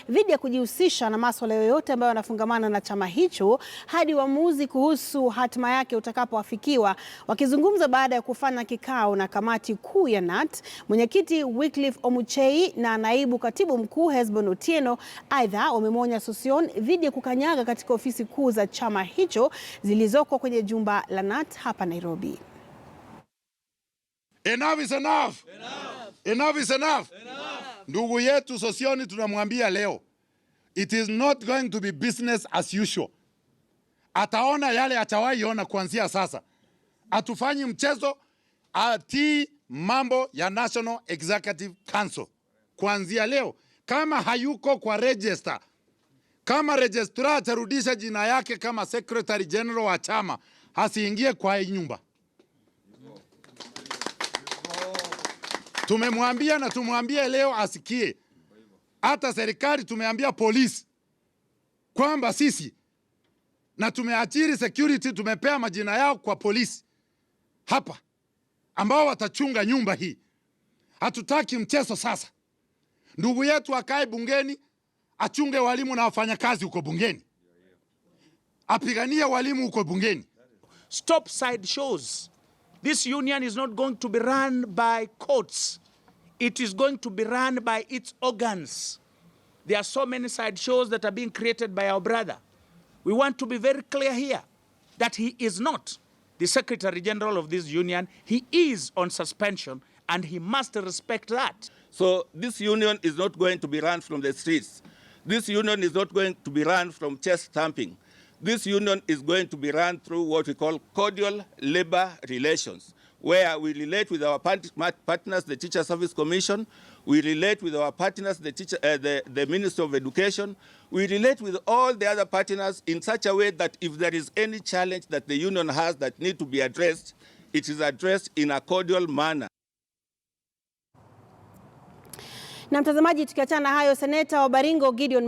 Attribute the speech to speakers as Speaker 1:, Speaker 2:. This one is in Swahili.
Speaker 1: dhidi ya kujihusisha na masuala yoyote ambayo yanafungamana na chama hicho hadi uamuzi kuhusu hatima yake utakapoafikiwa. Wakizungumza baada ya kufanya kikao na kamati kuu ya KNUT, mwenyekiti Wycliffe Omuchei na naibu katibu mkuu Hesbon Otieno aidha wamemwonya Sossion dhidi ya kukanyaga katika ofisi kuu za chama hicho zilizoko kwenye jumba la KNUT hapa Nairobi.
Speaker 2: Enough is enough. Enough is enough. Ndugu yetu Sossion tunamwambia leo, it is not going to be business as usual. Ataona yale atawaiona kuanzia sasa. Atufanyi mchezo, atii mambo ya National Executive Council. Kuanzia leo, kama hayuko kwa register, kama registrar atarudisha jina yake kama secretary general wa chama, hasiingie kwa hii nyumba. Tumemwambia na tumwambie leo asikie. Hata serikali tumeambia polisi kwamba sisi na tumeachiri security, tumepea majina yao kwa polisi hapa ambao watachunga nyumba hii. Hatutaki mchezo sasa. Ndugu yetu akae bungeni, achunge walimu na wafanyakazi huko bungeni, apigania walimu huko bungeni.
Speaker 3: Stop side shows. This union is not going to be run by courts. It is going to be run by its organs. There are so many side shows that are being created by our brother. We want to be very clear here that he is not the Secretary General of this union. He is on suspension and he must respect that.
Speaker 4: So this union is not going to be run from the streets. This union is not going to be run from chest stamping. This union is going to be run through what we call cordial labor relations, where we relate with our partners, the Teacher Service Commission, we relate with our partners, the Minister of Education, we relate with all the other partners in such a way that if there is any challenge that the union has that need to be addressed, it is addressed in a cordial manner.
Speaker 1: Na mtazamaji, tukiachana hayo, seneta wa Baringo Gideon